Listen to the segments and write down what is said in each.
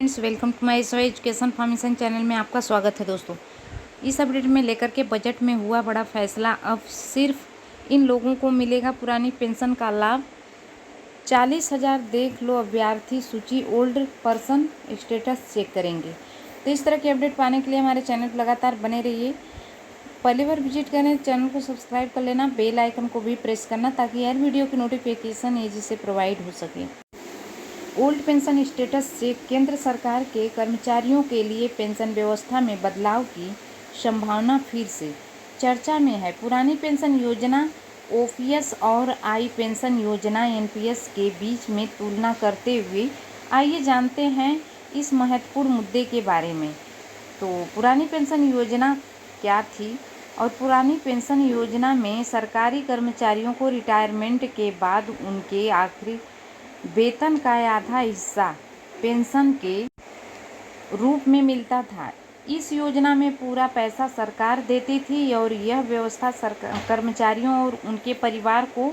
Friends, welcome to my education formation channel में आपका स्वागत है। दोस्तों, इस अपडेट में लेकर के बजट में हुआ बड़ा फैसला। अब सिर्फ इन लोगों को मिलेगा पुरानी पेंशन का लाभ। 40,000 देख लो अभ्यर्थी सूची ओल्ड पर्सन स्टेटस चेक करेंगे। तो इस तरह की अपडेट पाने के लिए हमारे चैनल पर लगातार बने रहिए। पहली बार विजिट करें चैनल को सब्सक्राइब कर लेना, बेल आइकन को भी प्रेस करना ताकि हर वीडियो की नोटिफिकेशन ईजी से प्रोवाइड हो सके। ओल्ड पेंशन स्टेटस से केंद्र सरकार के कर्मचारियों के लिए पेंशन व्यवस्था में बदलाव की संभावना फिर से चर्चा में है। पुरानी पेंशन योजना ओपीएस और आई पेंशन योजना एनपीएस के बीच में तुलना करते हुए आइए जानते हैं इस महत्वपूर्ण मुद्दे के बारे में। तो पुरानी पेंशन योजना क्या थी और पुरानी पेंशन योजना में सरकारी कर्मचारियों को रिटायरमेंट के बाद उनके आखिरी वेतन का आधा हिस्सा पेंशन के रूप में मिलता था। इस योजना में पूरा पैसा सरकार देती थी और यह व्यवस्था कर्मचारियों और उनके परिवार को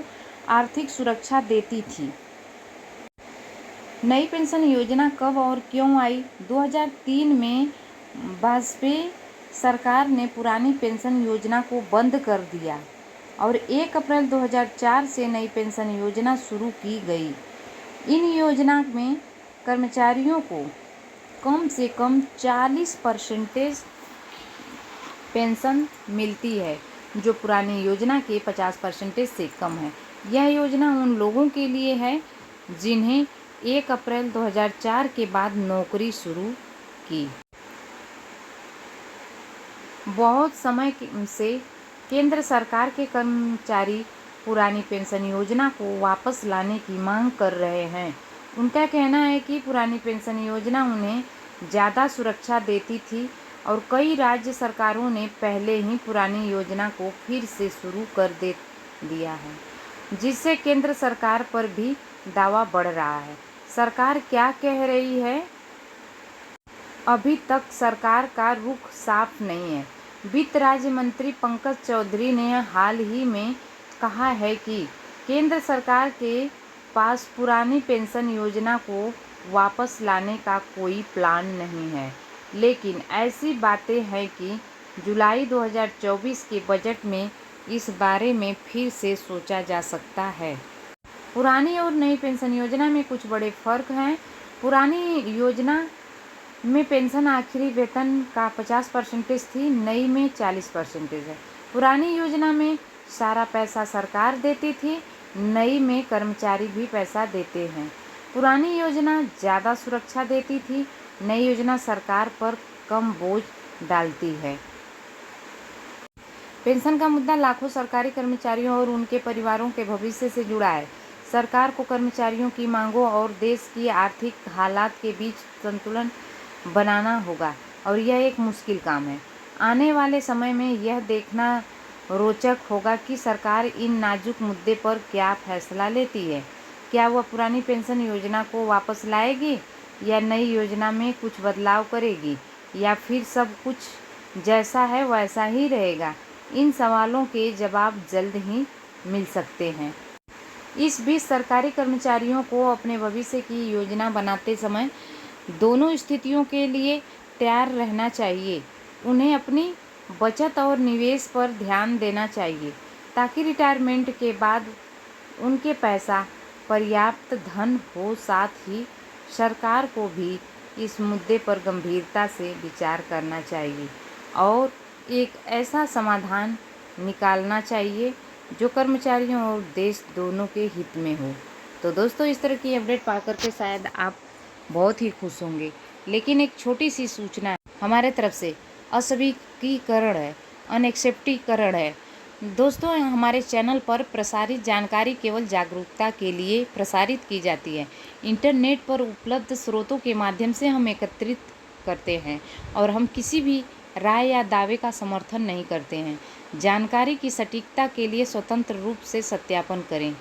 आर्थिक सुरक्षा देती थी। नई पेंशन योजना कब और क्यों आई? 2003 में वाजपेयी सरकार ने पुरानी पेंशन योजना को बंद कर दिया और 1 अप्रैल 2004 से नई पेंशन योजना शुरू की गई। इन योजना में कर्मचारियों को कम से कम 40% पेंशन मिलती है, जो पुरानी योजना के 50% से कम है। यह योजना उन लोगों के लिए है जिन्हें 1 अप्रैल 2004 के बाद नौकरी शुरू की। बहुत समय से केंद्र सरकार के कर्मचारी पुरानी पेंशन योजना को वापस लाने की मांग कर रहे हैं। उनका कहना है कि पुरानी पेंशन योजना उन्हें ज़्यादा सुरक्षा देती थी और कई राज्य सरकारों ने पहले ही पुरानी योजना को फिर से शुरू कर दिया है, जिससे केंद्र सरकार पर भी दावा बढ़ रहा है। सरकार क्या कह रही है? अभी तक सरकार का रुख साफ नहीं है। वित्त राज्य मंत्री पंकज चौधरी ने हाल ही में कहा है कि केंद्र सरकार के पास पुरानी पेंशन योजना को वापस लाने का कोई प्लान नहीं है, लेकिन ऐसी बातें हैं कि जुलाई 2024 के बजट में इस बारे में फिर से सोचा जा सकता है। पुरानी और नई पेंशन योजना में कुछ बड़े फर्क हैं। पुरानी योजना में पेंशन आखिरी वेतन का 50% थी, नई में 40% है। पुरानी योजना में सारा पैसा सरकार देती थी, नई में कर्मचारी भी पैसा देते हैं। पुरानी योजना ज़्यादा सुरक्षा देती थी, नई योजना सरकार पर कम बोझ डालती है। पेंशन का मुद्दा लाखों सरकारी कर्मचारियों और उनके परिवारों के भविष्य से जुड़ा है। सरकार को कर्मचारियों की मांगों और देश की आर्थिक हालात के बीच संतुलन बनाना होगा और यह एक मुश्किल काम है। आने वाले समय में यह देखना रोचक होगा कि सरकार इन नाजुक मुद्दे पर क्या फैसला लेती है। क्या वह पुरानी पेंशन योजना को वापस लाएगी या नई योजना में कुछ बदलाव करेगी, या फिर सब कुछ जैसा है वैसा ही रहेगा? इन सवालों के जवाब जल्द ही मिल सकते हैं। इस बीच सरकारी कर्मचारियों को अपने भविष्य की योजना बनाते समय दोनों स्थितियों के लिए तैयार रहना चाहिए। उन्हें अपनी बचत और निवेश पर ध्यान देना चाहिए ताकि रिटायरमेंट के बाद उनके पैसा पर्याप्त धन हो। साथ ही सरकार को भी इस मुद्दे पर गंभीरता से विचार करना चाहिए और एक ऐसा समाधान निकालना चाहिए जो कर्मचारियों और देश दोनों के हित में हो। तो दोस्तों, इस तरह की अपडेट पाकर के शायद आप बहुत ही खुश होंगे, लेकिन एक छोटी सी सूचना है हमारे तरफ से। अस्वीकीकरण है, अनएक्सेप्टीकरण है। दोस्तों, हमारे चैनल पर प्रसारित जानकारी केवल जागरूकता के लिए प्रसारित की जाती है। इंटरनेट पर उपलब्ध स्रोतों के माध्यम से हम एकत्रित करते हैं और हम किसी भी राय या दावे का समर्थन नहीं करते हैं। जानकारी की सटीकता के लिए स्वतंत्र रूप से सत्यापन करें।